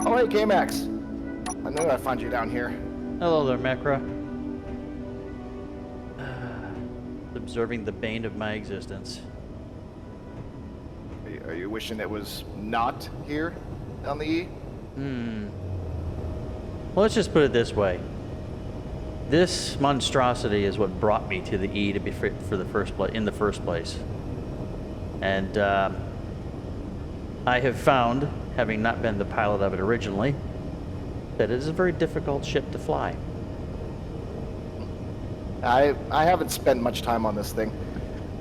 Oh, hey, K-Max. I knew I'd find you down here. Hello there, Macra. Observing the bane of my existence. Are you wishing it was not here on the E? Well, let's just put it this way. This monstrosity is what brought me to the E to be for the first place, in the first place. And I have found, having not been the pilot of it originally, that it is a very difficult ship to fly. I haven't spent much time on this thing.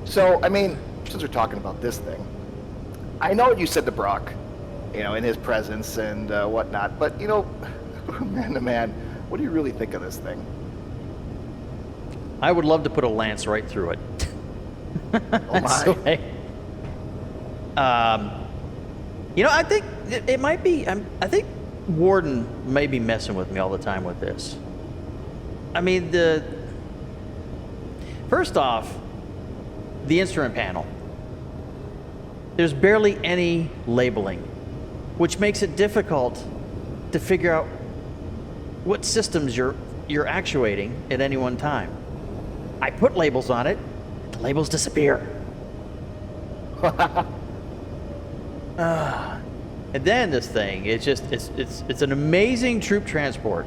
So, I mean, since we're talking about this thing, I know what you said to Brock, you know, in his presence and whatnot, but, you know, man to man, what do you really think of this thing? I would love to put a lance right through it. Oh my. You know, I think it might be, I think Warden may be messing with me all the time with this. I mean, first off, the instrument panel. There's barely any labeling, which makes it difficult to figure out what systems you're actuating at any one time. I put labels on it, the labels disappear. And then this thing, it's an amazing troop transport,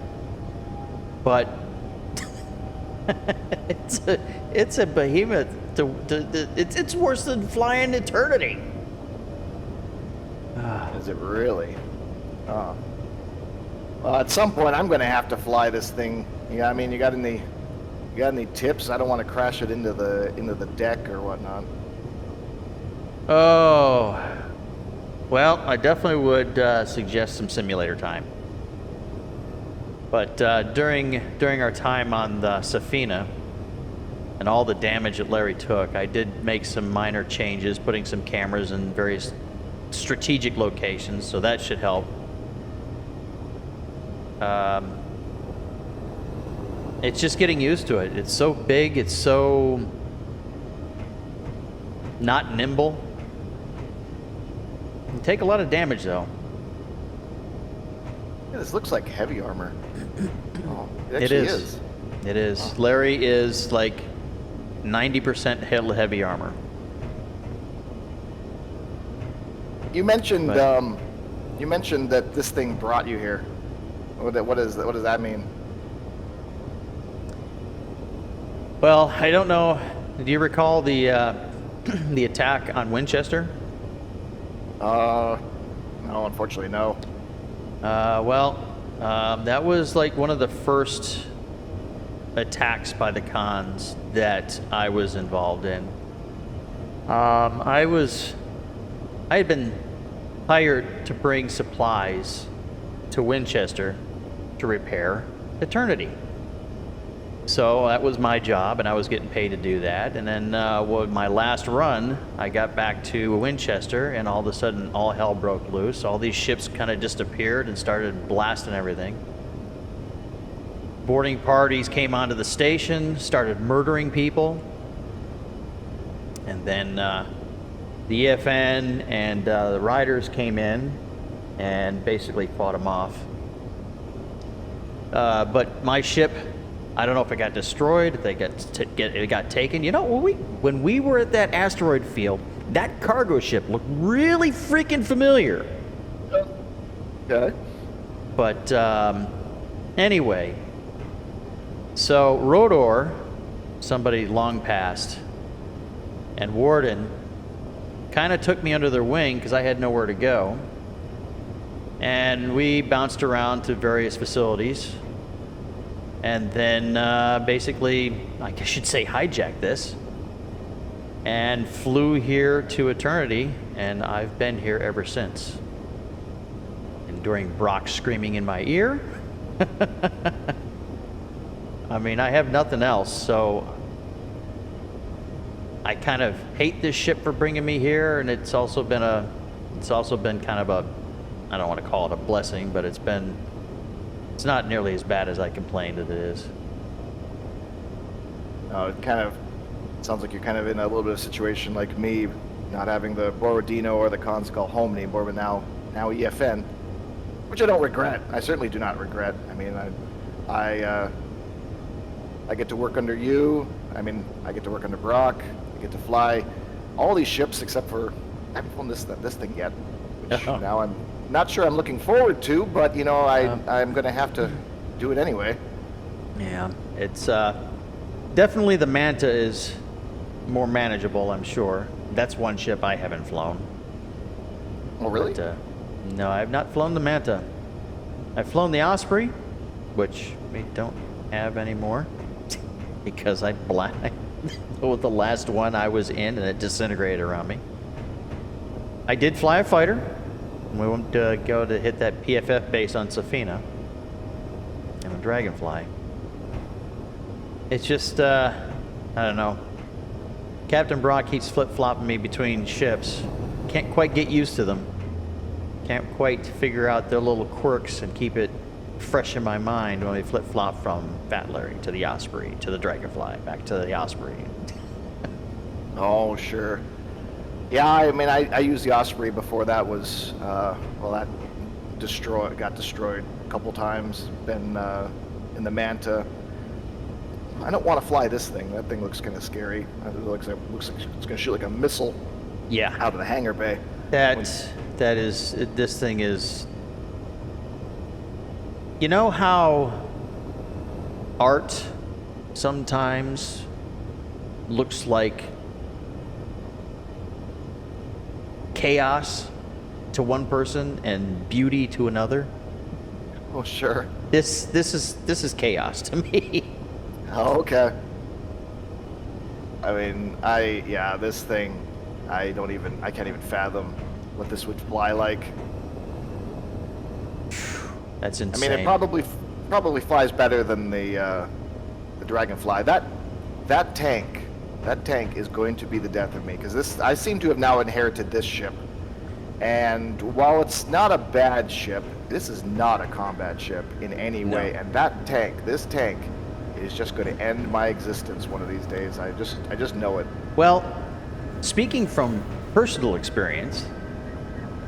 but it's a behemoth. It's worse than flying eternity. Is it really? Oh. Well, at some point, I'm going to have to fly this thing. Yeah, I mean, you got any tips? I don't want to crash it into the deck or whatnot. Oh, well, I definitely would suggest some simulator time. But during our time on the Safina and all the damage that Larry took, I did make some minor changes, putting some cameras in various strategic locations, so that should help. It's just getting used to it. It's so big, it's so not nimble. You take a lot of damage, though. Yeah, this looks like heavy armor. Oh, it It actually is. It is. Oh. Larry is like 90% heavy armor. You mentioned that this thing brought you here. What does that mean? Well, I don't know. Do you recall the the attack on Winchester? No, unfortunately, no. That was like one of the first attacks by the cons that I was involved in. I had been hired to bring supplies to Winchester to repair Eternity. So that was my job, and I was getting paid to do that. And then my last run, I got back to Winchester, and all of a sudden, all hell broke loose. All these ships kind of disappeared and started blasting everything. Boarding parties came onto the station, started murdering people. And then the EFN and the riders came in and basically fought them off. But my ship, I don't know if it got destroyed, if it got taken. You know, when we were at that asteroid field, that cargo ship looked really freaking familiar. Okay. But anyway, so Rodor, somebody long past, and Warden kind of took me under their wing because I had nowhere to go. And we bounced around to various facilities. And then basically, I guess you'd say hijacked this. and flew here to eternity, and I've been here ever since. Enduring Brock screaming in my ear. I mean, I have nothing else, so I kind of hate this ship for bringing me here, and it's also been kind of a, I don't want to call it a blessing, but it's not nearly as bad as I complained that it is. It kind of sounds like you're kind of in a little bit of a situation like me, not having the Borodino or the Conscall home anymore, but now EFN, which I don't regret. I certainly do not regret. I mean, I get to work under you. I mean, I get to work under Brock. I get to fly all these ships except for I haven't flown this thing yet, which now I'm not sure I'm looking forward to, but you know, I'm going to have to do it anyway. Yeah, it's definitely the Manta is more manageable, I'm sure. That's one ship I haven't flown. Oh, really? But, no, I have not flown the Manta. I've flown the Osprey, which we don't have anymore because I with the last one I was in and it disintegrated around me. I did fly a fighter. We went to go to hit that PFF base on Safina and a Dragonfly. It's just, I don't know. Captain Brock keeps flip-flopping me between ships. Can't quite get used to them. Can't quite figure out their little quirks and keep it fresh in my mind when we flip-flop from Fat Larry to the Osprey to the Dragonfly, back to the Osprey. Oh, sure. Yeah, I mean, I used the Osprey before that was, well, that got destroyed a couple times. Been in the Manta. I don't want to fly this thing. That thing looks kind of scary. It looks like it's going to shoot like a missile. Yeah. Out of the hangar bay. This thing is. You know how art sometimes looks like chaos to one person and beauty to another? Oh, sure. This is chaos to me. Oh, okay. I mean, this thing, I can't even fathom what this would fly like. That's insane. I mean, it probably flies better than the Dragonfly. That tank is going to be the death of me, because I seem to have now inherited this ship. And while it's not a bad ship, this is not a combat ship in any way. And this tank is just going to end my existence one of these days. I just know it. Well, speaking from personal experience,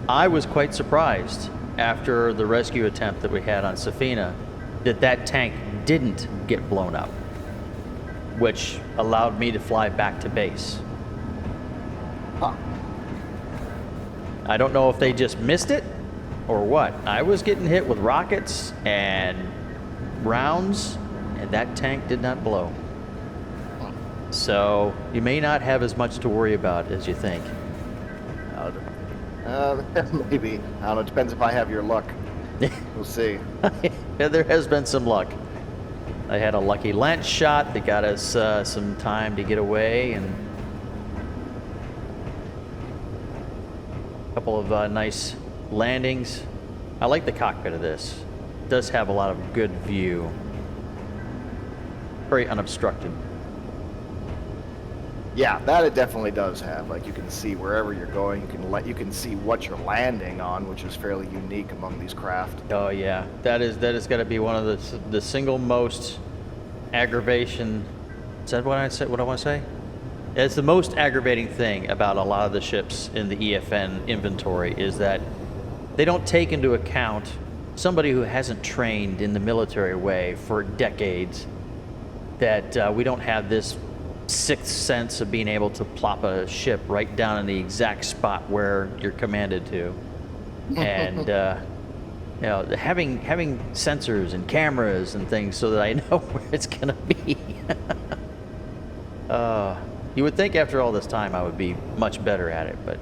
I was quite surprised after the rescue attempt that we had on Safina that tank didn't get blown up, which allowed me to fly back to base. Huh. I don't know if they just missed it or what. I was getting hit with rockets and rounds, and that tank did not blow. So you may not have as much to worry about as you think. Maybe. I don't know. It depends if I have your luck. We'll see. Yeah, there has been some luck. I had a lucky lance shot that got us some time to get away, and a couple of nice landings. I like the cockpit of this. It does have a lot of good view. Very unobstructed. Yeah, that it definitely does have. Like, you can see wherever you're going. You can see what you're landing on, which is fairly unique among these craft. Oh yeah, that is got to be one of the single most aggravation. Is that what I said? What I want to say? It's the most aggravating thing about a lot of the ships in the EFN inventory is that they don't take into account somebody who hasn't trained in the military way for decades. That we don't have this sixth sense of being able to plop a ship right down in the exact spot where you're commanded to, and you know, having sensors and cameras and things so that I know where it's gonna be. You would think after all this time I would be much better at it, but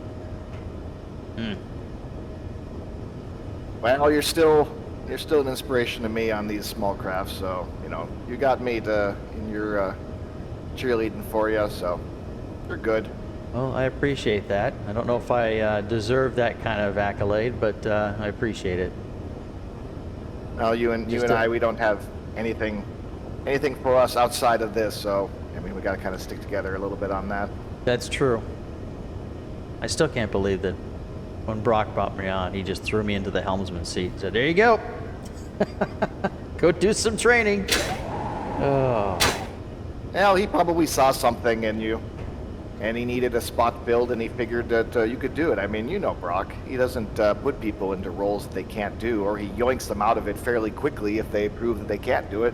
Well, you're still an inspiration to me on these small crafts. So you know, you got me in your cheerleading for you, so you're good. Well, I appreciate that. I don't know if I deserve that kind of accolade, but I appreciate it. Well, you and I, we don't have anything for us outside of this, so I mean, we got to kind of stick together a little bit on that. That's true. I still can't believe that when Brock brought me on, he just threw me into the helmsman seat and said, there you go. Go do some training. Oh. Well, he probably saw something in you, and he needed a spot filled, and he figured that you could do it. I mean, you know Brock. He doesn't put people into roles that they can't do, or he yoinks them out of it fairly quickly if they prove that they can't do it.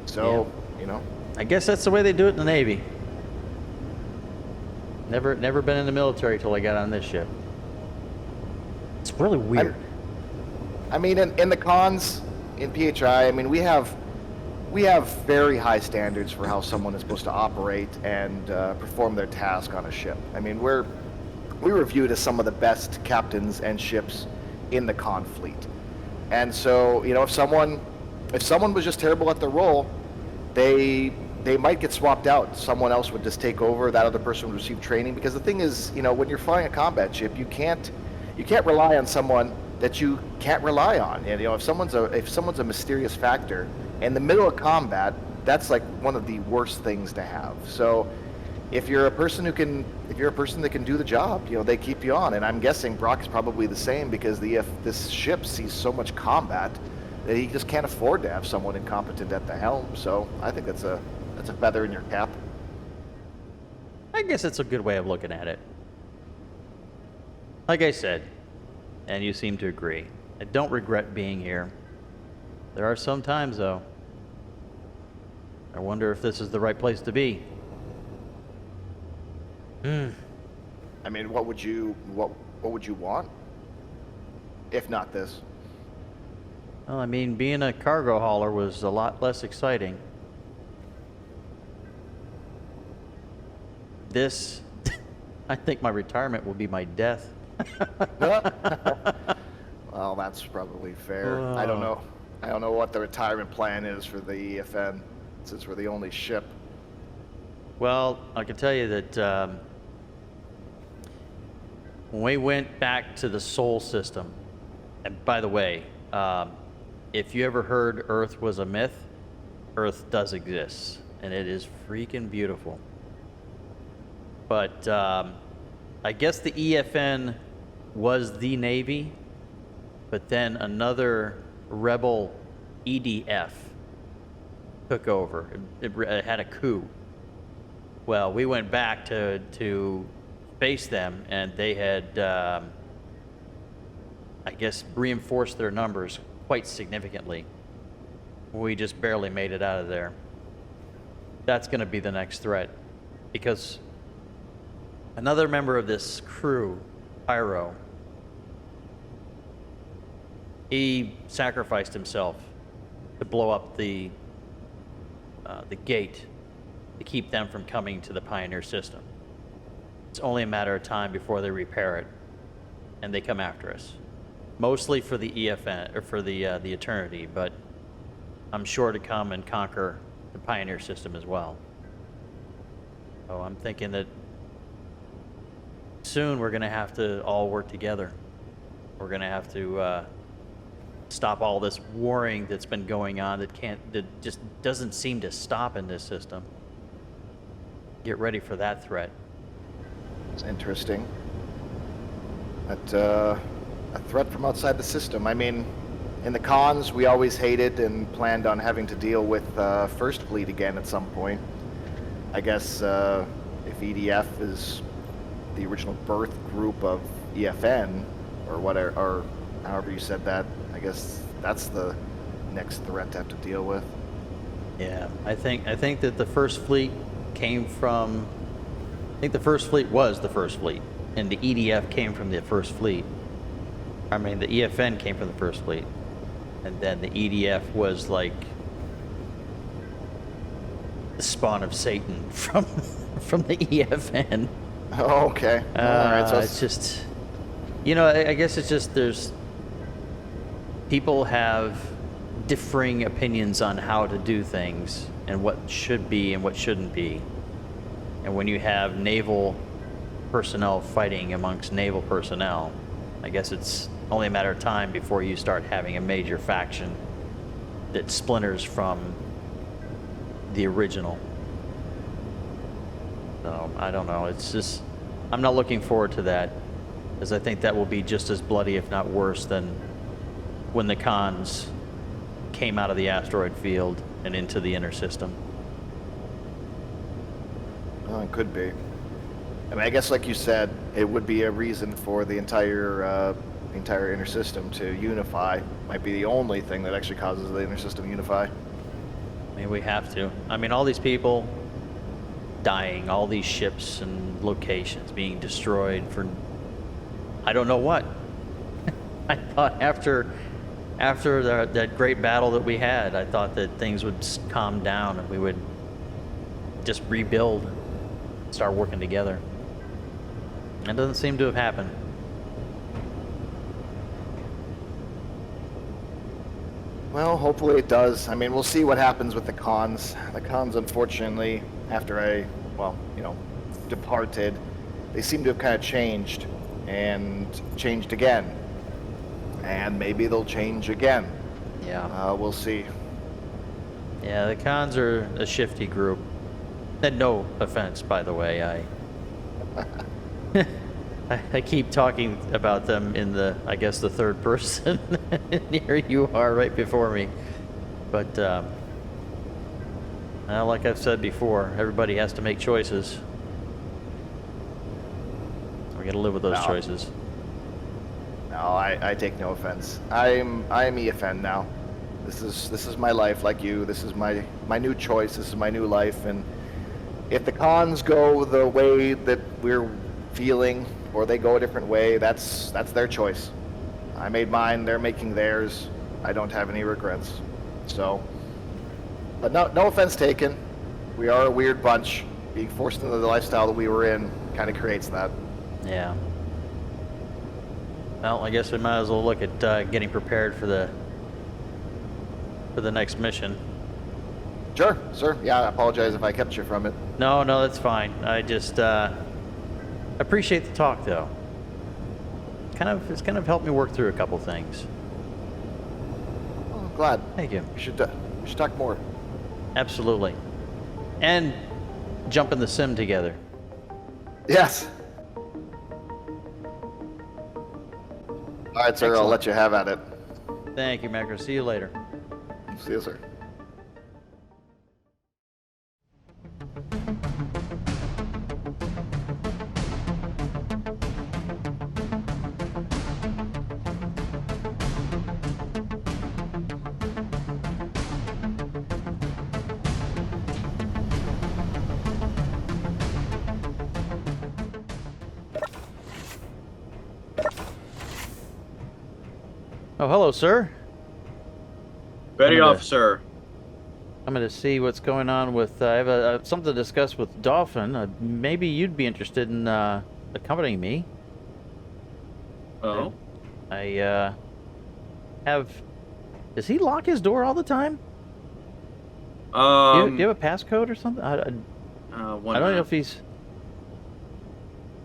So, you know. I guess that's the way they do it in the Navy. Never been in the military till I got on this ship. It's really weird. I mean, in the cons, in PHI, I mean, we have very high standards for how someone is supposed to operate and perform their task on a ship. I mean, we're reviewed as some of the best captains and ships in the con fleet. And so, you know, if someone was just terrible at their role, they might get swapped out. Someone else would just take over. That other person would receive training. Because the thing is, you know, when you're flying a combat ship, you can't rely on someone that you can't rely on. And, you know, if someone's a mysterious factor in the middle of combat, that's like one of the worst things to have. So if you're a person that can do the job, you know, they keep you on. And I'm guessing Brock is probably the same, because this ship sees so much combat that he just can't afford to have someone incompetent at the helm. So I think that's a feather in your cap. I guess it's a good way of looking at it. Like I said, and you seem to agree, I don't regret being here. There are some times, though, I wonder if this is the right place to be. I mean, what would you want if not this? Well, I mean, being a cargo hauler was a lot less exciting. This, I think my retirement will be my death. Well, that's probably fair. I don't know what the retirement plan is for the EFN, since we're the only ship. Well, I can tell you that when we went back to the Sol system, and by the way, if you ever heard Earth was a myth, Earth does exist, and it is freaking beautiful. But I guess the EFN was the Navy, but then another rebel EDF took over. It had a coup. Well, we went back to face them, and they had, I guess, reinforced their numbers quite significantly. We just barely made it out of there. That's going to be the next threat, because another member of this crew, Pyro, he sacrificed himself to blow up the gate to keep them from coming to the Pioneer system. It's only a matter of time before they repair it, and they come after us. Mostly for the EFN, or for the Eternity, but I'm sure to come and conquer the Pioneer system as well. So I'm thinking that soon we're going to have to all work together. We're going to have to stop all this warring that's been going on that just doesn't seem to stop in this system. Get ready for that threat. It's interesting. A threat from outside the system. I mean, in the cons, we always hated and planned on having to deal with First Fleet again at some point. I guess if EDF is the original birth group of EFN, or whatever, or however you said that, I guess that's the next threat to have to deal with. Yeah, I think that the First Fleet came from. I think the First Fleet was the First Fleet, and the EDF came from the First Fleet. I mean, the EFN came from the First Fleet, and then the EDF was like the spawn of Satan from the EFN. Oh, okay. All right. So it's just, you know, I guess it's just people have differing opinions on how to do things and what should be and what shouldn't be. And when you have naval personnel fighting amongst naval personnel. I guess it's only a matter of time before you start having a major faction that splinters from the original. So, I don't know. It's just, I'm not looking forward to that, because I think that will be just as bloody, if not worse, than when the Khans came out of the asteroid field and into the inner system. Well, it could be. I mean, I guess like you said, it would be a reason for the entire inner system to unify. Might be the only thing that actually causes the inner system to unify. I mean, we have to. I mean, all these people dying, all these ships and locations being destroyed for I don't know what. I thought after that great battle that we had, I thought that things would calm down and we would just rebuild, start working together. That doesn't seem to have happened. Well, hopefully it does. I mean, we'll see what happens with the Khans. The Khans, unfortunately, after I, departed, they seem to have kind of changed and changed again. And maybe they'll change again. Yeah. We'll see. Yeah, the Khans are a shifty group. And no offense, by the way. I keep talking about them in the, I guess, the third person. And here you are right before me. But, well, like I've said before, everybody has to make choices. We gotta live with those choices. No, I take no offense. I'm EFN now. This is my life, like you. This is my new choice. This is my new life. And if the Khans go the way that we're feeling, or they go a different way, that's their choice. I made mine. They're making theirs. I don't have any regrets. So, but no offense taken. We are a weird bunch. Being forced into the lifestyle that we were in kind of creates that. Yeah. Well, I guess we might as well look at getting prepared for the next mission. Sure. Yeah, I apologize if I kept you from it. No, that's fine. I just appreciate the talk, though. It's kind of helped me work through a couple things. Oh, I'm glad. Thank you. We should talk more. Absolutely. And jump in the sim together. Yes. All right, sir. Excellent. I'll let you have at it. Thank you, Macro. See you later. See you, sir. Oh, hello, sir. Petty officer. I'm going to see what's going on with... I have something to discuss with Dolphin. Maybe you'd be interested in accompanying me. Oh? I have... Does he lock his door all the time? Do you have a passcode or something? I don't know if he's...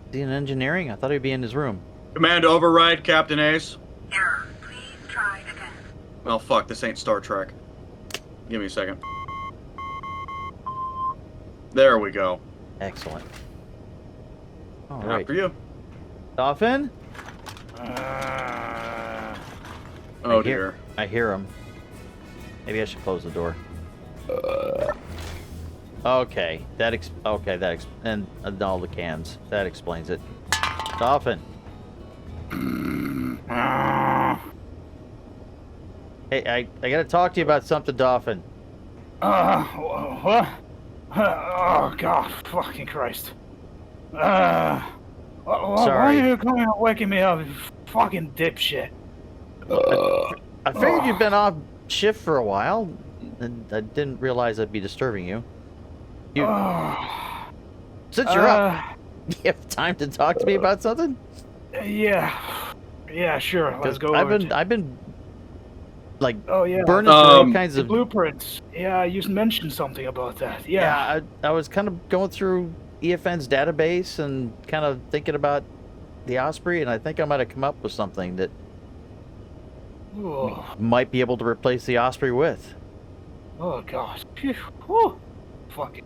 Is he in engineering? I thought he'd be in his room. Command override, Captain Ace. Error. Please try again. Well, fuck, this ain't Star Trek. Give me a second. There we go. Excellent. All After right. you. Dolphin? Oh, dear. I hear him. Maybe I should close the door. Okay, and all the cans. That explains it. Dolphin. Hey, I gotta talk to you about something, Dolphin. What? Oh, God, fucking Christ. Why are you coming and waking me up, you fucking dipshit? I figured you've been off shift for a while, and I didn't realize I'd be disturbing you. Since you're up, you have time to talk to me about something? Yeah, sure. Let's go. I've been like burning through all kinds of blueprints. Yeah, you mentioned something about that. Yeah, I was kind of going through EFN's database and kind of thinking about the Osprey, and I think I might have come up with something that Oh, might be able to replace the Osprey with. oh gosh. Phew. Whew. Fucking.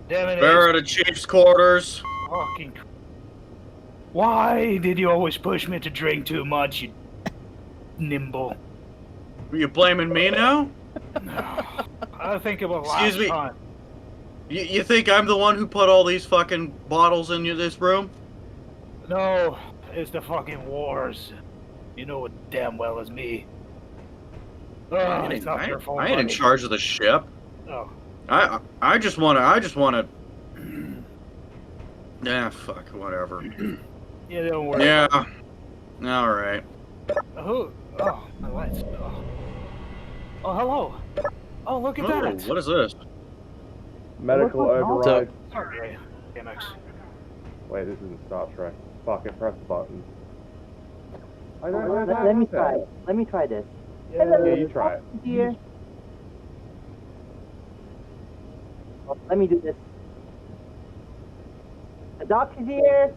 Damn it. Bear to Chief's quarters. Fucking. Why did you always push me to drink too much, you nimble? Are you blaming me now? I think it was Excuse last me. time. You think I'm the one who put all these fucking bottles in this room? No, it's the fucking wars. You know it damn well as me. Oh, it's not your fault. I ain't in buddy. charge of the ship. Oh. I just wanna. Yeah, fuck, whatever. Yeah, don't worry. Yeah. All right. Who? Oh, my lights. Oh. Oh, hello. Oh, look at Oh, that. what is this? Medical Look, look, override. Sorry, MX. Wait, this isn't Star Trek. Fucking press the button. I don't know Let me try it. Let me try this. Yeah, you try it. Here. Let me do this. A doc is here.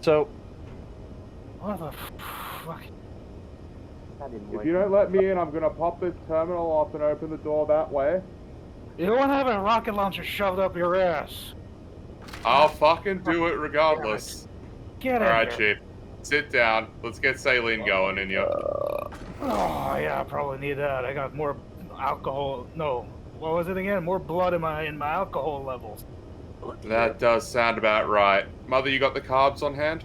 So, What the fuck? That didn't If work. you don't let me in, I'm gonna pop this terminal off and open the door that way. You don't want to have a rocket launcher shoved up your ass. I'll fucking do it regardless. Get in Alright, there. Chief. Sit down. Let's get saline going in you. Oh, yeah, I probably need that. I got more alcohol. No. What was it again? More blood in my alcohol levels. That does sound about right. Mother, you got the carbs on hand?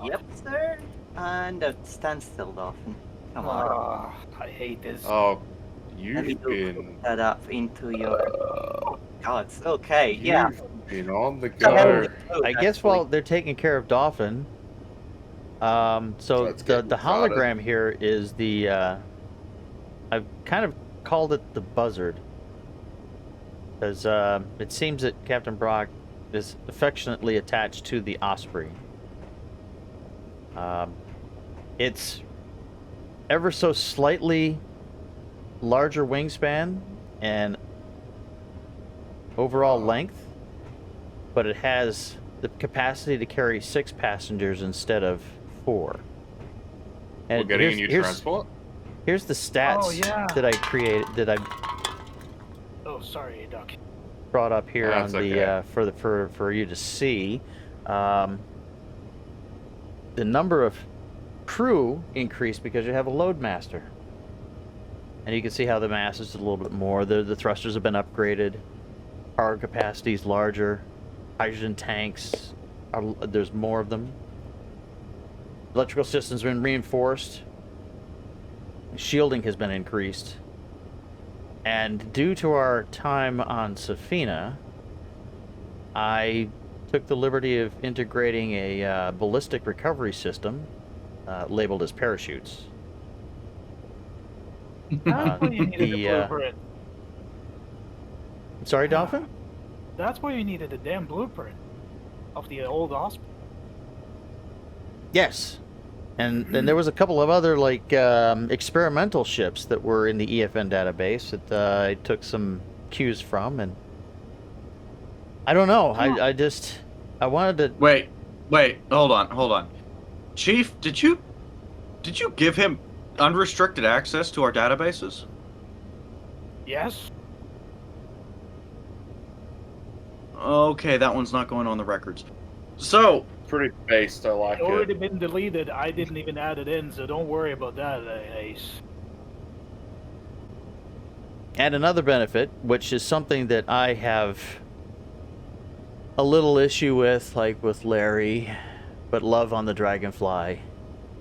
Yep, sir. And stand still, Dolphin. Come on. Ah, I hate this. Oh, Let me you've do been... that up into your. Oh, God, it's okay. Yeah. You've been on the So that go. was good, I guess actually. while they're taking care of Dolphin, so Let's the get started. hologram here is the, I've kind of called it the Buzzard. Because it seems that Captain Brock is affectionately attached to the Osprey. It's ever so slightly larger wingspan and overall length, but it has the capacity to carry 6 passengers instead of 4. We're And getting a new transport? Here's the stats Oh, yeah. that I created, that I Oh, sorry, Doc. brought up here on That's the okay. for you to see. The number of crew increased because you have a load master, and you can see how the mass is a little bit more. The thrusters have been upgraded, power capacity is larger, hydrogen tanks there's more of them. Electrical systems have been reinforced. Shielding has been increased. And due to our time on Safina, I took the liberty of integrating a ballistic recovery system labeled as parachutes. That's why you needed the blueprint. I'm sorry, Dolphin? That's why you needed the damn blueprint of the old Osprey. Yes. And then there was a couple of other like experimental ships that were in the EFN database that I took some cues from, and I don't know. I wanted to. Wait, hold on. Chief, did you give him unrestricted access to our databases? Yes? Okay, that one's not going on the records. So, Pretty based, I like It's already it. been deleted. I didn't even add it in, so don't worry about that, Ace. And another benefit, which is something that I have a little issue with, like with Larry, but love on the Dragonfly,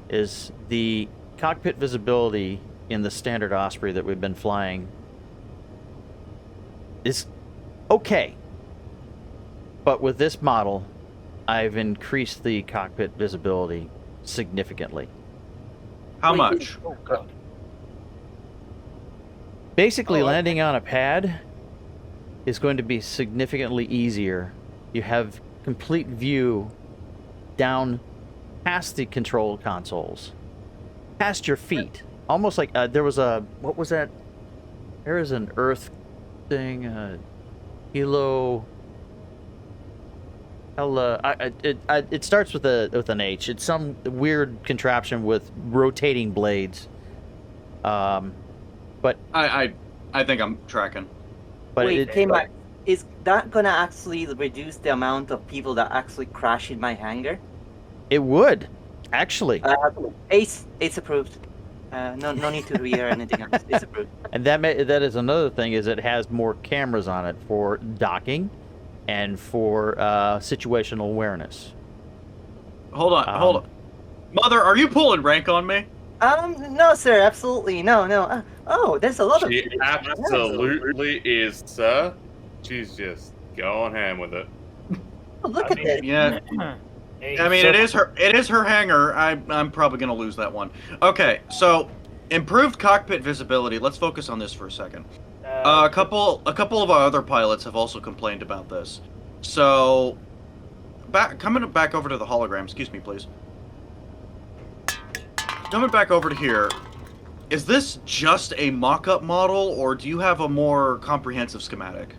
is the cockpit visibility in the standard Osprey that we've been flying is okay. But with this model, I've increased the cockpit visibility significantly. how much? Oh, God. Basically, Oh, okay. landing on a pad is going to be significantly easier. You have complete view down past the control consoles, past your feet. Almost like there was a, what was that? There is an Earth thing? Hilo. It starts with an H. It's some weird contraption with rotating blades. But I think I'm tracking. but Wait, it, K-Max, is that gonna actually reduce the amount of people that actually crash in my hangar? it would actually, Ace approved. No need to read or anything else. It's approved. and that is another thing is it has more cameras on it for docking, and for situational awareness. Hold on. Mother, are you pulling rank on me? No, sir, absolutely, no. Oh, there's a lot of. She absolutely is, sir. She's just going ham with it. Oh, look at this. Yeah. Hey, I mean, so- it is her hangar. I'm probably gonna lose that one. Okay, so improved cockpit visibility. Let's focus on this for a second. A couple of our other pilots have also complained about this. So, coming back over to the hologram. Excuse me, please. Coming back over to here. Is this just a mock-up model, or do you have a more comprehensive schematic?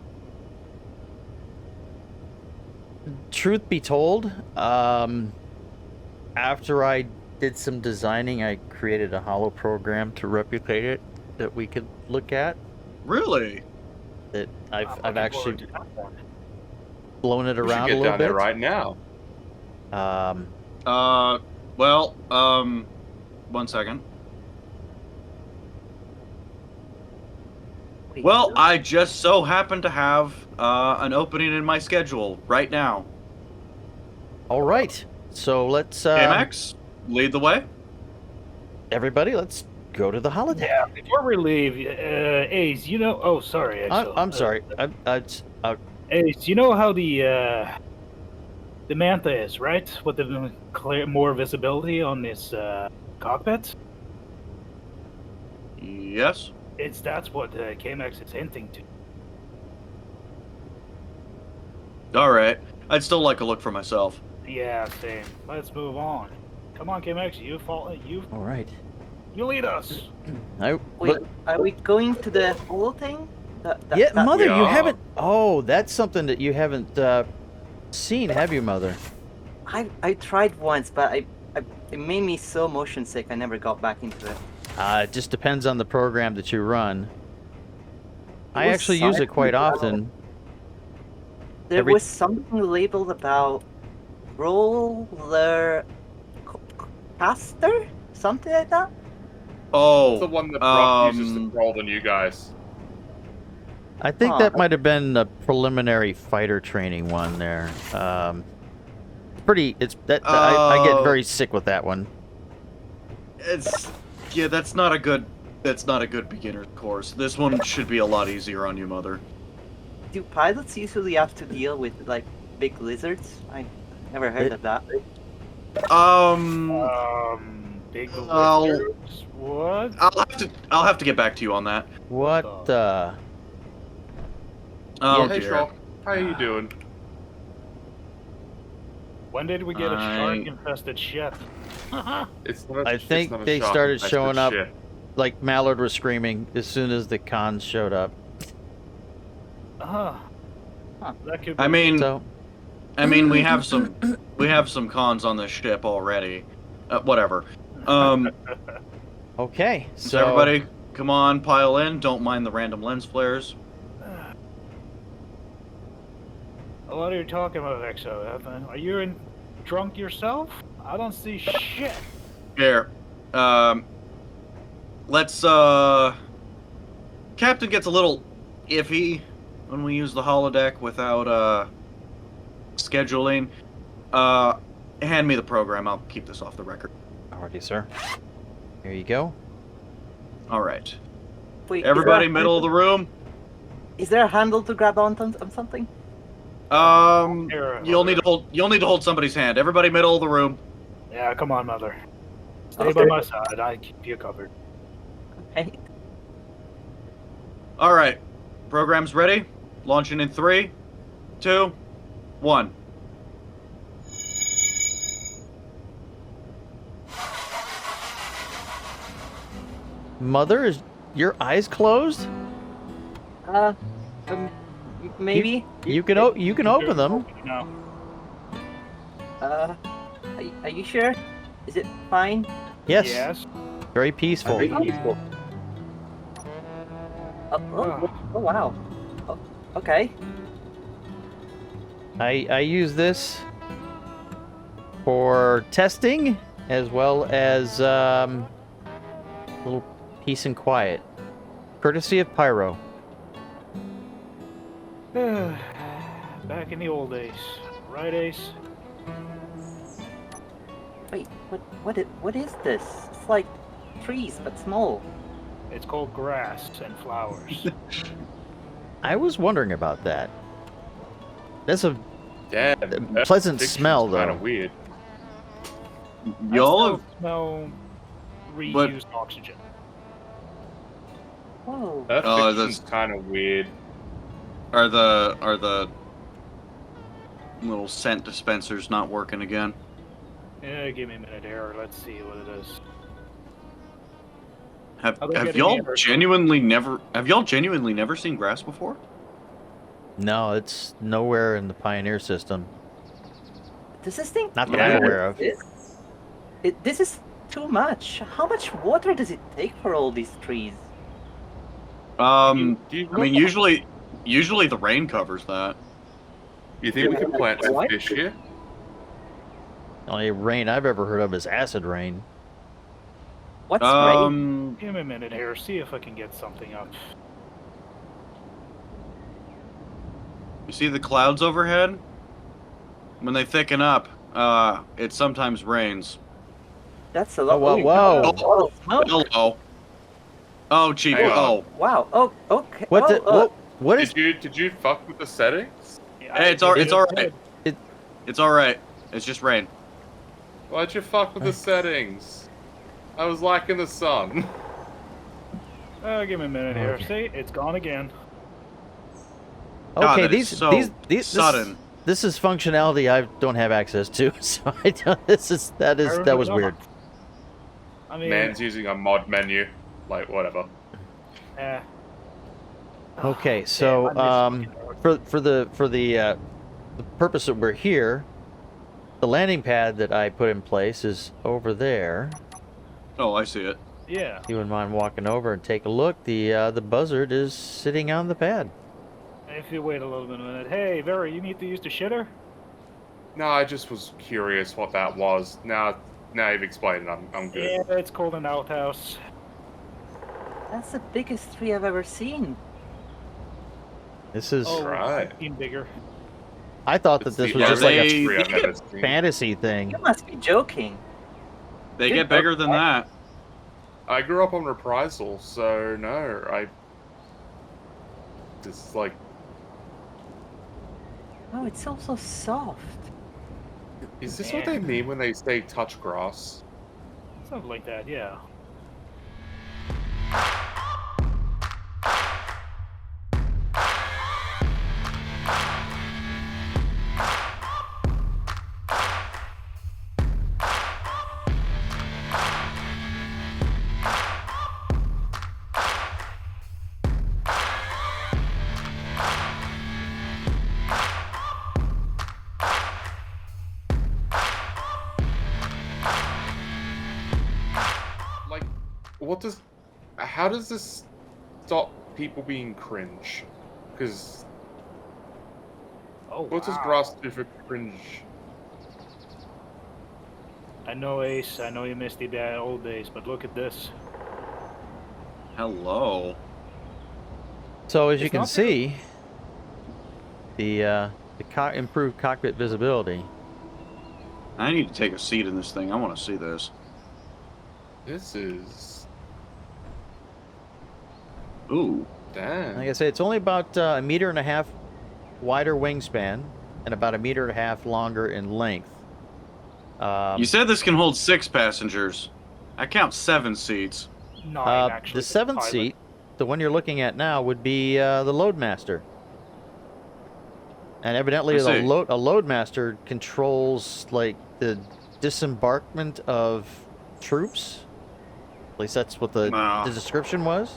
Truth be told, after I did some designing, I created a holo program to replicate it that we could look at. Really? That I'm I've looking actually forward to that one. blown it We should around a get little down bit. there right now. Well, 1 second. Wait, Well, I just so happen to have an opening in my schedule right now. All right, so let's Max, lead the way. everybody, let's go to the holodeck. Yeah, before we leave, Ace, you know. Oh, sorry. I'm sorry. Ace, you know how the Manta is, right? With the more visibility on this cockpit. Yes. That's what KMX is hinting to. All right. I'd still like a look for myself. Yeah, same. Let's move on. Come on, KMX, you All right. you lead us. I, Wait, are we going to the whole thing? yeah, Mother, We you are. haven't. Oh, that's something that you haven't seen, have you, Mother? I tried once, but it made me so motion sick. I never got back into it. It just depends on the program that you run. I was actually use it quite often. There Every- was something labeled about roller caster, something like that. Oh. The one that Brock uses to crawl on you guys. I think Huh. that might have been the preliminary fighter training one there. Pretty. It's that I get very sick with that one. That's not a good beginner course. This one should be a lot easier on you, Mother. Do pilots usually have to deal with like big lizards? I never heard of that. Big I'll- lizards? What? I'll have to get back to you on that. What the? Oh Hey, dear. Troll. How you doing? When did we get a I- shark-infested ship? It's not a, I it's think not a they shark, started it's a showing up. ship. Like Mallard was screaming as soon as the cons showed up. That could be. I mean, So we have some cons on this ship already. Whatever. okay, So so everybody, come on, pile in. Don't mind the random lens flares. What are you talking about, Exo? Are you drunk yourself? I don't see shit. Here. Let's Captain gets a little iffy when we use the holodeck without scheduling. Hand me the program. I'll keep this off the record. alrighty, sir. Here you go. All right. Wait, Everybody, middle of the room. Is there a handle to grab onto something? Here, You'll need to hold somebody's hand. Everybody, middle of the room. Yeah, come on, Mother. Stay Okay. by my side. I keep you covered. Hey, All right. Program's ready. Launching in 3, 2, 1. Mother, is your eyes closed? Maybe. You can open them. No. Are you sure? Is it fine? Yes. Yes. Very peaceful. Oh, wow. Oh, okay. I use this for testing as well as a little peace and quiet, courtesy of Pyro. Back in the old days, right, Ace? Wait, what is this? It's like trees, but small. It's called grass and flowers. I was wondering about that. That's a Damn. pleasant smell, though. Kind of weird. Y'all I have smell reused oxygen. Whoa. That Oh, fiction's that's- kind of weird. are the little scent dispensers not working again? Yeah, give me a minute here. Let's see what it is. Have Are they have getting y'all hammered? genuinely never seen grass before? No, it's nowhere in the Pioneer system. Does this thing? Not that Yeah. I'm aware of. This is too much. How much water does it take for all these trees? Do Do you, I mean, usually the rain covers that. you think we could plant some What? fish here? The only rain I've ever heard of is acid rain. What's right? Give me a minute here. See if I can get something up. You see the clouds overhead? When they thicken up, it sometimes rains. That's a lot. Oh, whoa. Oh, smoke. Hello. Oh, Chief. Hang on. Oh, Wow. Oh, okay. What? Oh, What is? Did you fuck with the settings? Yeah, hey, it's all did right. It- It's all right. It's just rain. Why'd you fuck with the settings? I was liking the sun. Give me a minute here. See, it's gone again. God, Okay, that is these so these sudden. This is functionality I don't have access to, so I don't. That was weird. I mean, Man's using a mod menu. Like, whatever. eh. Okay, Damn, so I missed fucking for the purpose that we're here, the landing pad that I put in place is over there. Oh, I see it. Yeah. You wouldn't mind walking over and take a look. The Buzzard is sitting on the pad. If you wait a little bit a minute. Hey, Vera, you need to use the shitter? No, I just was curious what that was. Now you've explained it, I'm good. Yeah, it's called an outhouse. that's the biggest tree I've ever seen. This is. Oh, right. it's even bigger. I thought that It's this the was just like a earliest tree I've ever seen. fantasy thing. You must be joking. They get bigger than that. I grew up on Reprisal, so no, I just like Oh, it's also soft. is this what they mean when they say touch grass? Something like that, yeah. Like, how does this stop people being cringe? Because Oh, what does wow. grass do for cringe? I know, Ace. I know you missed the bad old days, but look at this. Hello. So as you It's can not see, the improved cockpit visibility. I need to take a seat in this thing. I want to see this. This is Ooh. damn. Like I say, it's only about 1.5 meters wider wingspan and about 1.5 meters longer in length. You said this can hold 6 passengers. I count 7 seats. 9, actually. the seventh pilot. seat, the one you're looking at now, would be the Loadmaster. And evidently, I see. a Loadmaster controls like the disembarkment of troops. At least that's what the Wow. description was.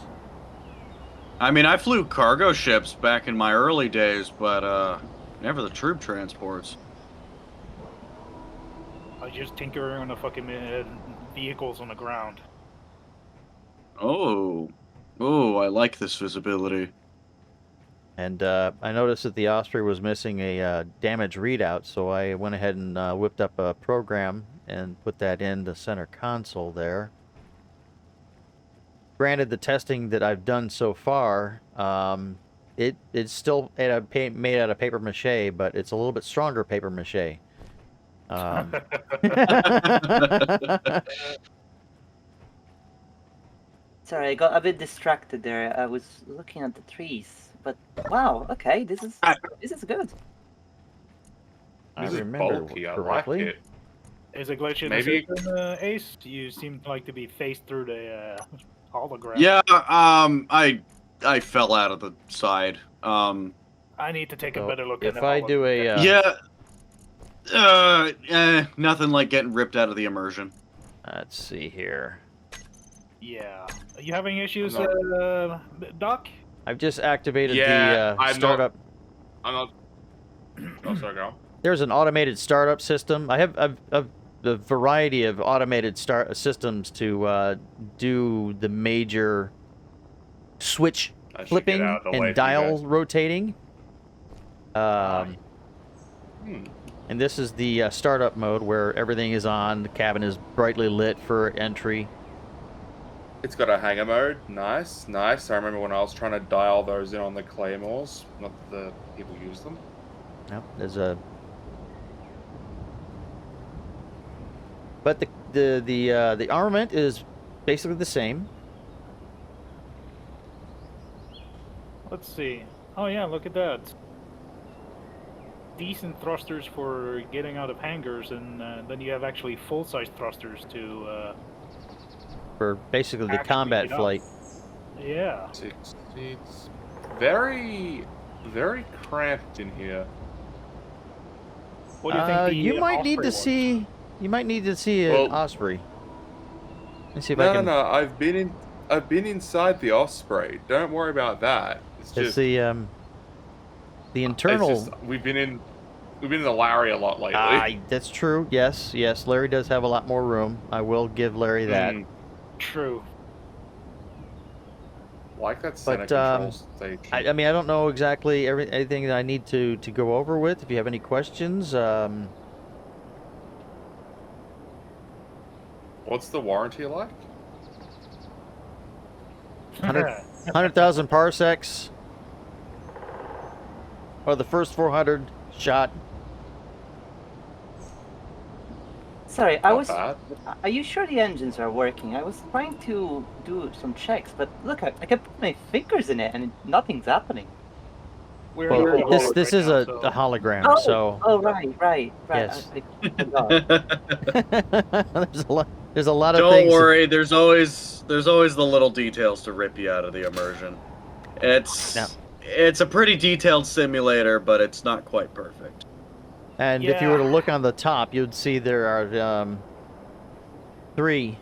I mean, I flew cargo ships back in my early days, but never the troop transports. I just tinkering on the fucking vehicles on the ground. Oh, I like this visibility. And I noticed that the Osprey was missing a damage readout, so I went ahead and whipped up a program and put that in the center console there. Granted, the testing that I've done so far, it's still made out of paper mache, but it's a little bit stronger paper mache. Sorry, I got a bit distracted there. I was looking at the trees, but wow, okay, this is good. I This is remember bulky. I like correctly. it. Is it glitch in Maybe- the system, Ace? You seem like to be faced through the hologram. Yeah, I fell out of the side. I need to take a So better look at if the I do hologram. a Nothing like getting ripped out of the immersion. let's see here. Yeah. Are you having issues, I'm Doc? I've just activated Yeah, the I'm startup. I'm not. Oh, sorry, go. There's an automated startup system. I have a variety of automated start systems to do the major switch I should get flipping out of the way and for you dial guys. rotating. Hmm. And this is the startup mode where everything is on. The cabin is brightly lit for entry. It's got a hangar mode. Nice, nice. I remember when I was trying to dial those in on the Claymores. Not that the people use them. Yep, there's a. But the armament is basically the same. Let's see. Oh yeah, look at that. Decent thrusters for getting out of hangars, and then you have actually full-size thrusters to. For basically the Actually combat get up. flight. Yeah. 6 seats. Very, very cramped in here. What do you think? The You might need Osprey to was? see. You might need to see an Well- Osprey. Let's see if I No, can. no, I've been inside the Osprey. Don't worry about that. It's It's just the internal. It's just, we've been in the Larry a lot lately. That's true. Yes, yes. Larry does have a lot more room. I will give Larry that. True. Like that center But control station. I mean, I don't know exactly anything that I need to go over with. If you have any questions, What's the warranty like? 100,000 parsecs, or the first 400 shot. Sorry, I Not was. bad. Are you sure the engines are working? I was trying to do some checks, but look, I can put my fingers in it and nothing's happening. We're Well, in this holodeck this is right a, now, a hologram, Oh, so oh, right. Yes. I forgot. there's a lot of Don't things. worry, there's always the little details to rip you out of the immersion. It's a pretty detailed simulator, but it's not quite perfect. And if you were to Yeah. look on the top, you'd see there are 3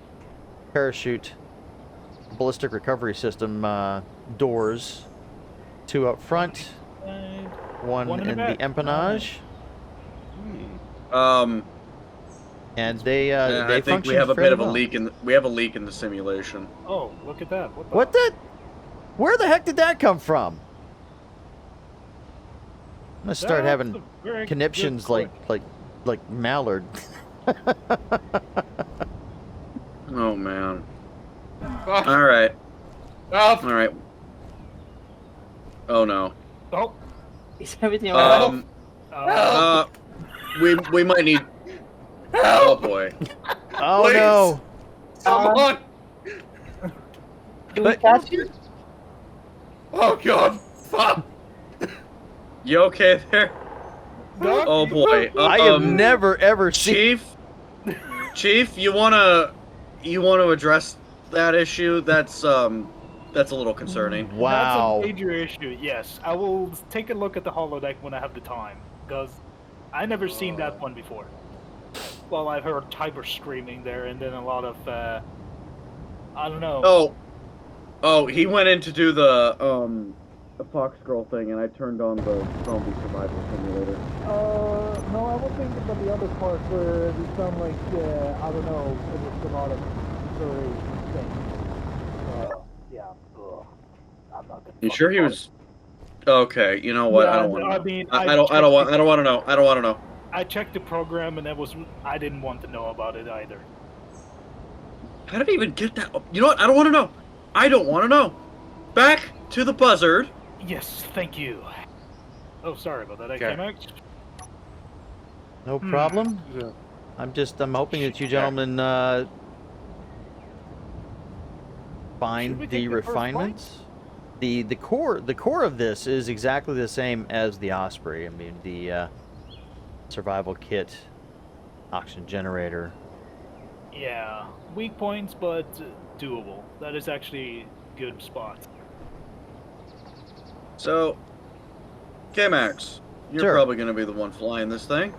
parachute ballistic recovery system doors, 2 up front, one One in the in back. the empennage, and they I think function we have a bit fairly of a well. leak in the simulation. Oh, look at that. What the? Where the heck did that come from? I'm gonna start That's having a very good conniptions clip. like Mallard. Oh man. Ah, All right. ah, All right. Oh no. Oh, Is everything alright? We might need. Oh boy. Oh Please. no! someone! Do we catch it? Oh god! Fuck! You okay there? Doc, Oh boy. I have never ever seen. Chief, you wanna address that issue? That's a little concerning. Wow. That's a major issue. Yes, I will take a look at the holodeck when I have the time, because I never seen that one before. Well, I've heard Tiber screaming there, and then a lot of I don't know. Oh, Oh, he went in to do the Fox Girl thing, and I turned on the zombie survival simulator. No, I was thinking about the other part where it sound like, I don't know, it was a lot of furry things. Yeah, I'm not gonna You sure he was? Okay, you know what? Yeah, I don't want to know. I mean, I don't want to know. I don't want to know. I checked the program, and I didn't want to know about it either. How did he even get that? You know what? I don't want to know. I don't want to know. Back to the Buzzard. Yes, thank you. Oh, sorry about that. I came out. No problem. I'm hoping that you gentlemen find Should we the take the first refinements. The core of this is exactly the same as the Osprey. I mean, the survival kit, oxygen generator. Yeah, weak points, but doable. That is actually a good spot. So, K-Max, you're Sure. probably going to be the one flying this thing.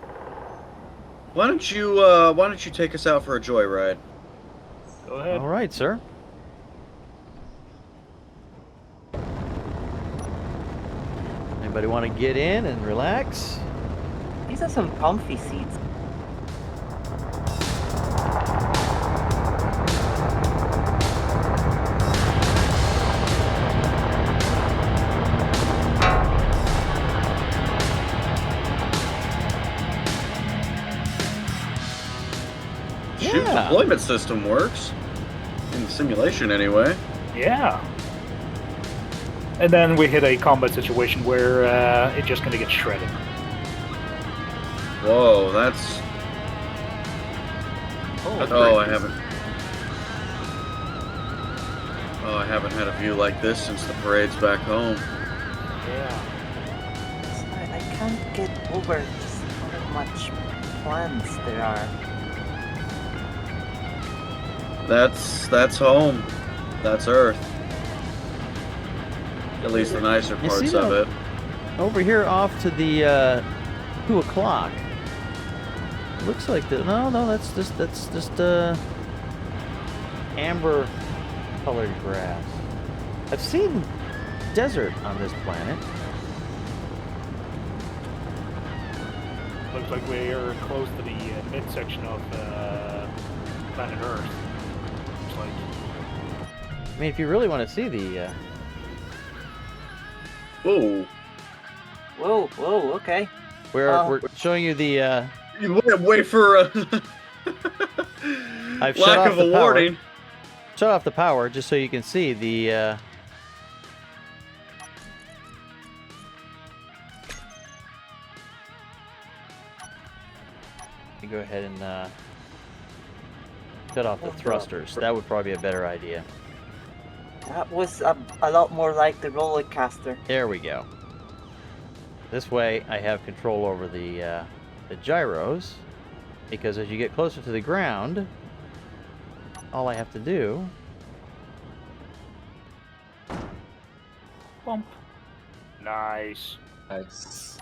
Why don't you take us out for a joyride? Go ahead. All right, sir. Anybody want to get in and relax? These are some comfy seats. Shoot, the deployment system works. In the simulation, anyway. Yeah. And then we hit a combat situation where it's just gonna get shredded. Whoa, that's... Oh, I haven't had a view like this since the parade's back home. Yeah. I can't get over just how much plants there are. That's home. That's Earth. At least the nicer You parts see of that? it. Over here off to the 2 o'clock. Looks like that's just amber colored grass. I've seen desert on this planet. Looks like we are close to the midsection of planet Earth. Looks like. I mean, if you really want to see the Whoa. Whoa, okay. we're showing you the You wait for a I've shut lack off of the a power. warning. Shut off the power just so you can see the you go ahead and shut off the thrusters. That would probably be a better idea. That was a lot more like the roller coaster. There we go. This way I have control over the gyros, because as you get closer to the ground, all I have to do... Bump. Nice. Nice.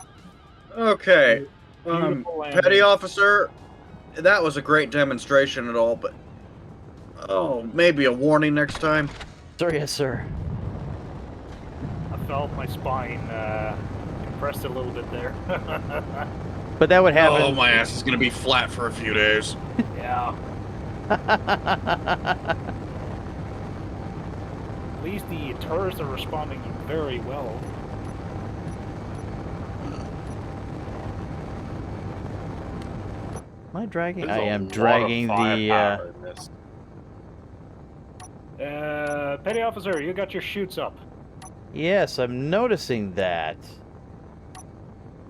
Okay. Beautiful landing. Petty officer, that was a great demonstration and all, but maybe a warning next time. Sir, yes, sir. I felt my spine compressed a little bit there. But that would happen. Oh, my ass is gonna be flat for a few days. Yeah. At least the tourists are responding very well. Am I dragging? There's I a am lot of dragging the. firepower in this. Petty officer, you got your chutes up. Yes, I'm noticing that.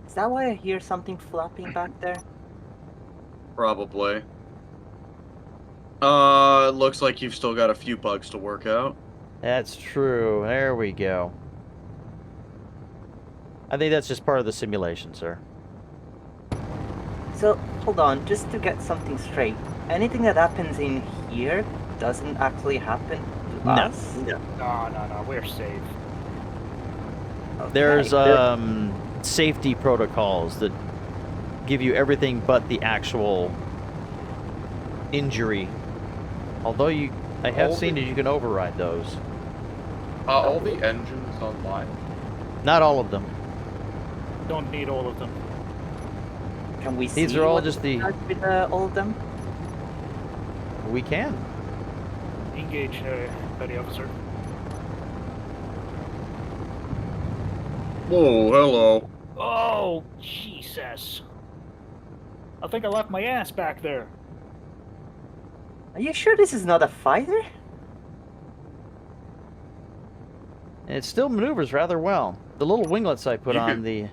Is that why I hear something flapping back there? Probably. Looks like you've still got a few bugs to work out. That's true. There we go. I think that's just part of the simulation, sir. So, hold on, just to get something straight. Anything that happens in here doesn't actually happen to us? No. No, we're safe. Okay. There's safety protocols that give you everything but the actual injury. Although I have seen that you can override those. Are all the engines online? Not all of them. Don't need all of them. Can we see These are all what just the. with all of them? We can. Engage, petty officer. Whoa, hello. Oh, Jesus. I think I left my ass back there. Are you sure this is not a fighter? And it still maneuvers rather well. The little winglets I put You on could-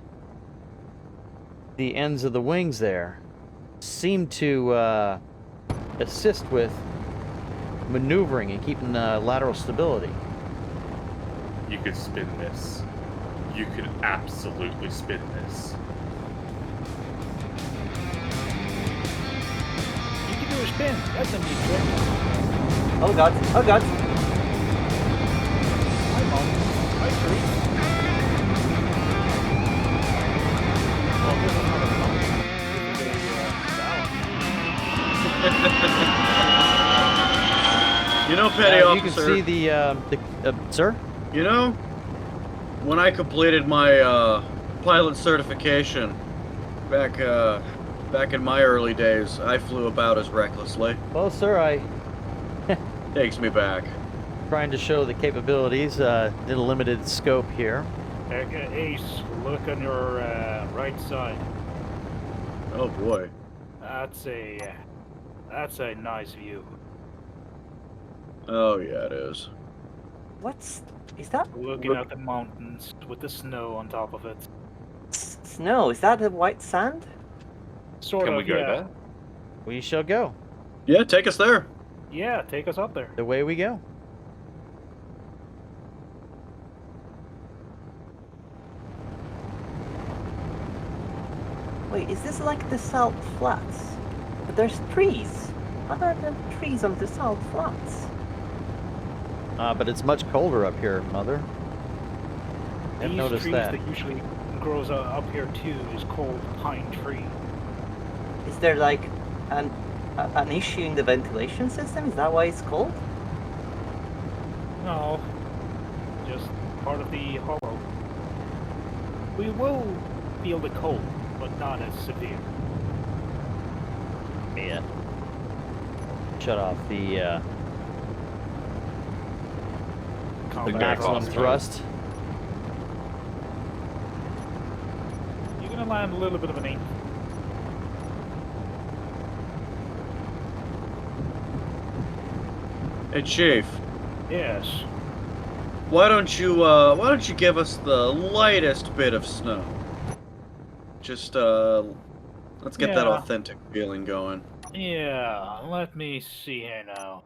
the ends of the wings there seem to assist with maneuvering and keeping lateral stability. You could spin this. You could absolutely spin this. You can do a spin. That's a neat trick. Oh god, oh god. I'm on. I agree. Well, this is not a pump. This is a You know, petty You officer. can see sir? You know, when I completed my pilot certification back in my early days, I flew about as recklessly. Well, sir, I Takes me back. trying to show the capabilities in a limited scope here. Ace, look on your right side. Oh boy. That's a nice view. Oh yeah, it is. Is that Looking at the mountains with the snow on top of it. snow? Is that the white sand? Sort Can of, we go yeah. there? We shall go. Yeah, take us there. Yeah, take us up there. The way we go. Wait, is this like the salt flats? But there's trees. What are the trees on the salt flats? But it's much colder up here, Mother. I've These noticed trees that. that usually grows up here too is called pine tree. Is there like an issue in the ventilation system? Is that why it's cold? No, just part of the hollow. We will feel the cold, but not as severe. Yeah. Shut off the Combat maximum Crossbow. thrust. You're gonna land a little bit of an 8. Hey, Chief. Yes. Why don't you give us the lightest bit of snow? Just let's get that Yeah. authentic feeling going. Yeah, let me see here now.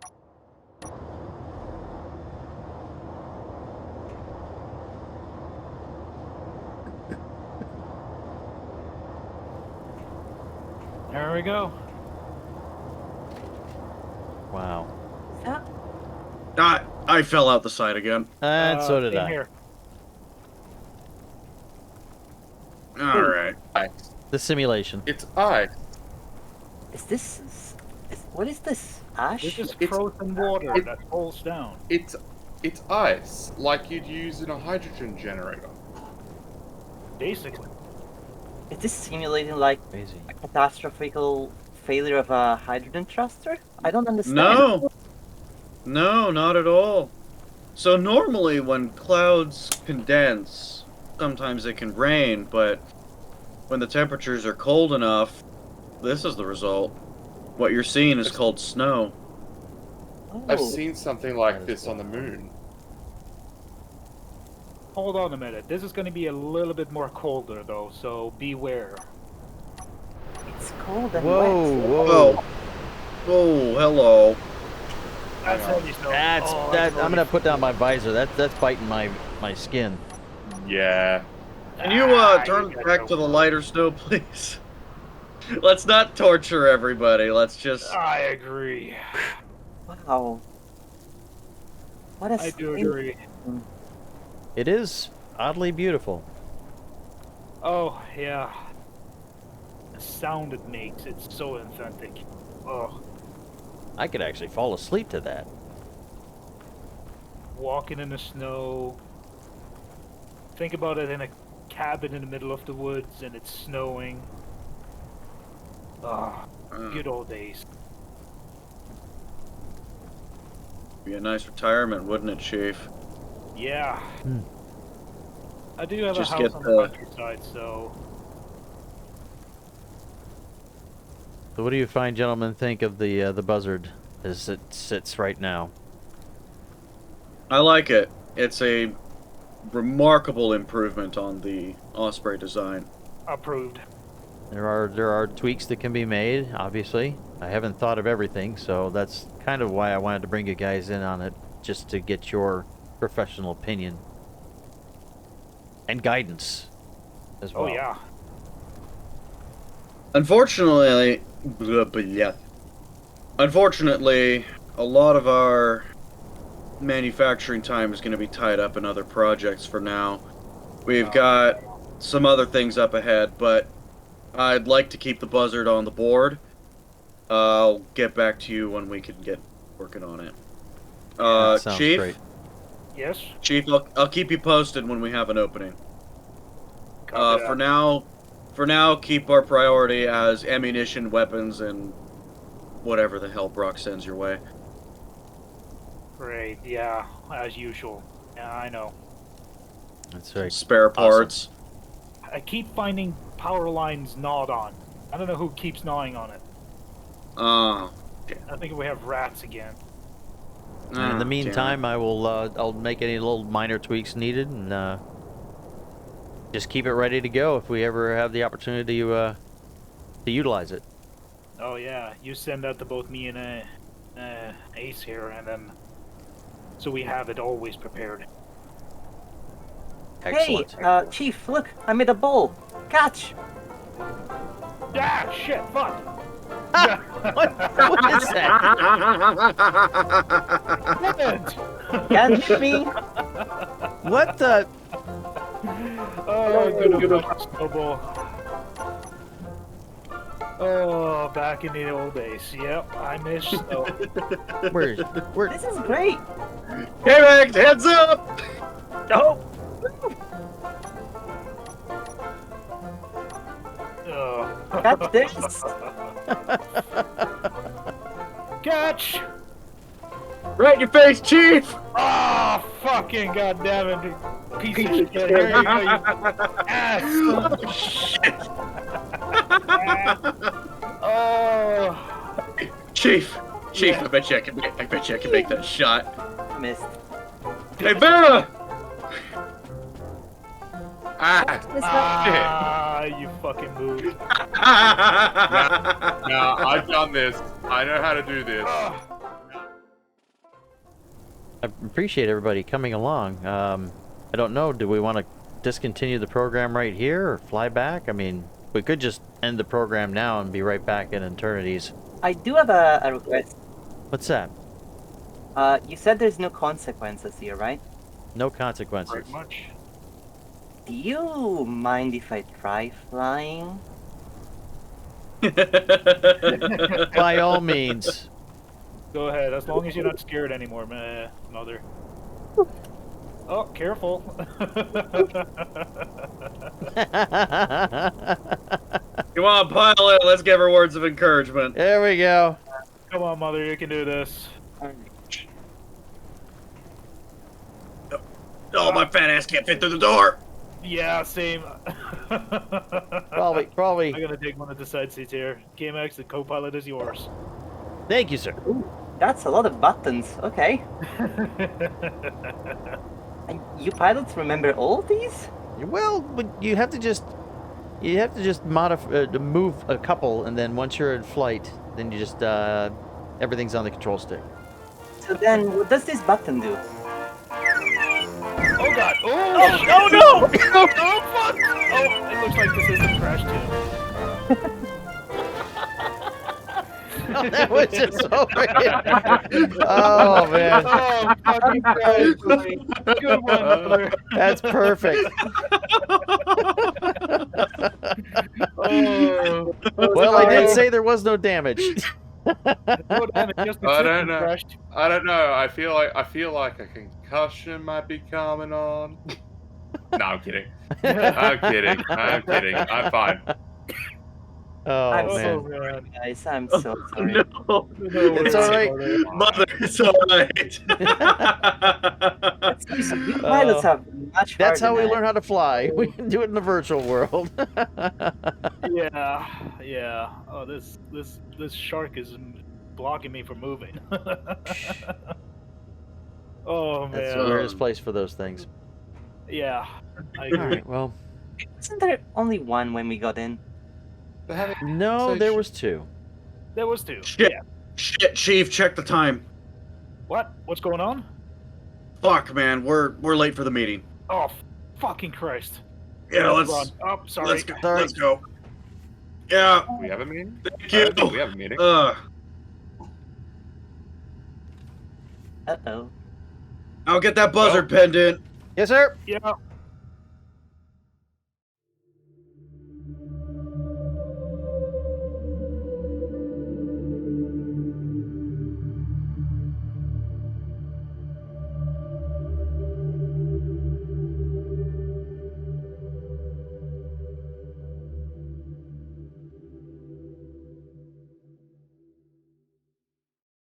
There we go. Wow. Is that? I fell out the side again. And so did same I. Here. All right. Ice. The simulation. It's ice. Is this? What is this? Ash? This is It's- frozen water it- that falls down. It's ice, like you'd use in a hydrogen generator. Basically. Is this simulating like Crazy. a catastrophical failure of a hydrogen thruster? I don't understand. No, not at all. So normally when clouds condense, sometimes it can rain, but when the temperatures are cold enough, this is the result. What you're seeing is called snow. I've Oh. seen something like this on the moon. Hold on a minute. This is going to be a little bit more colder though, so beware. It's cold and Whoa, wet. whoa. Oh, hello. That's heavy snow. That's Oh, that. that's I'm gonna put down my visor. That's biting my skin. Yeah. Can you turn you gotta back go to the for it. lighter snow, please? Let's not torture everybody. Let's just. I agree. Wow. What a I do scene. agree. It is oddly beautiful. Oh, yeah. The sound it makes, it's so authentic. Oh, I could actually fall asleep to that. walking in the snow. Think about it in a cabin in the middle of the woods and it's snowing. Ah, good old days. Be a nice retirement, wouldn't it, Chief? Yeah. I do have Just a house get on the- the countryside, so So what do you fine gentlemen think of the Buzzard as it sits right now? I like it. It's a remarkable improvement on the Osprey design. approved. There are tweaks that can be made, obviously. I haven't thought of everything, so that's kind of why I wanted to bring you guys in on it, just to get your professional opinion and guidance as well. Oh yeah. Unfortunately, a lot of our manufacturing time is going to be tied up in other projects for now. We've got some other things up ahead, but I'd like to keep the Buzzard on the board. I'll get back to you when we can get working on it. That sounds Chief? great. Yes. Chief, I'll keep you posted when we have an opening. Copy that. For now, keep our priority as ammunition, weapons, and whatever the hell Brock sends your way. Great. Yeah, as usual. Yeah, I know. That's right. Spare parts. I keep finding power lines gnawed on. I don't know who keeps gnawing on it. Oh. I think we have rats again. And in the meantime, I will I'll make any little minor tweaks needed and just keep it ready to go if we ever have the opportunity to utilize it. Oh yeah, you send that to both me and Ace here, and then so we have it always prepared. Excellent. Hey, Chief, look, I made a bowl. Catch! Ah, shit, fuck! what is that? Catch me! What the? Oh, good old snowball. Oh, back in the old days. Yep, I miss snow. Where? This is great! Hey, Max, heads up! Oh! Oh. Catch this! Catch! Right in your face, Chief! Oh, fucking goddamn it, piece of shit! Here you go, you ass! Oh, shit! Oh! Chief, Yeah. I bet you I can make that shot. Missed. Hey, Vida! Ah, you fucking moved. Now, I've done this. I know how to do this. Ah. I appreciate everybody coming along. I don't know. Do we want to discontinue the program right here or fly back? I mean, we could just end the program now and be right back in Eternities. I do have a request. What's that? You said there's no consequences here, right? No consequences. Pretty much. Do you mind if I try flying? By all means. Go ahead, as long as you're not scared anymore, mother. Oh, careful. Come on, pilot, let's give her words of encouragement. There we go. Come on, mother, you can do this. Oh, my fat ass can't fit through the door! Yeah, same. Probably. I'm gonna take one of the side seats here. KMX, the co-pilot is yours. Thank you, sir. That's a lot of buttons. Okay. And you pilots remember all these? Well, but you have to just modify, move a couple, and then once you're in flight, then you just everything's on the control stick. So then, what does this button do? Oh god! Oh, shit. Oh no! Oh fuck! Oh, it looks like the system crashed too. That was just over here. Oh man, Oh, fucking Christ. Good one, mother. that's perfect. Oh. Well, I did say there was no damage. No damage, just the I system don't know. crashed. I don't know. I feel like a concussion might be coming on. No, I'm kidding. I'm kidding. I'm fine. Oh I'm man. so sorry, guys. I'm so sorry. No, It's all right. Mother, it's all right. You pilots have much That's how harder we than learn how to fly. We can do it in the virtual world. Yeah. Oh, this shark is blocking me from moving. Oh man. That's the weirdest place for those things. Yeah. I All agree. right. Well, Wasn't there only one when we got in? no, there was two. There was two. Shit. Yeah. Shit, Chief, check the time. What? What's going on? Fuck, man, we're late for the meeting. Oh, fucking Christ. Yeah, let's run. Oh, sorry. let's go. Let's go. Yeah, We have a meeting? thank I you. don't think we have a meeting. Uh-oh. I'll get that buzzard pendant. Yes, sir. Yeah.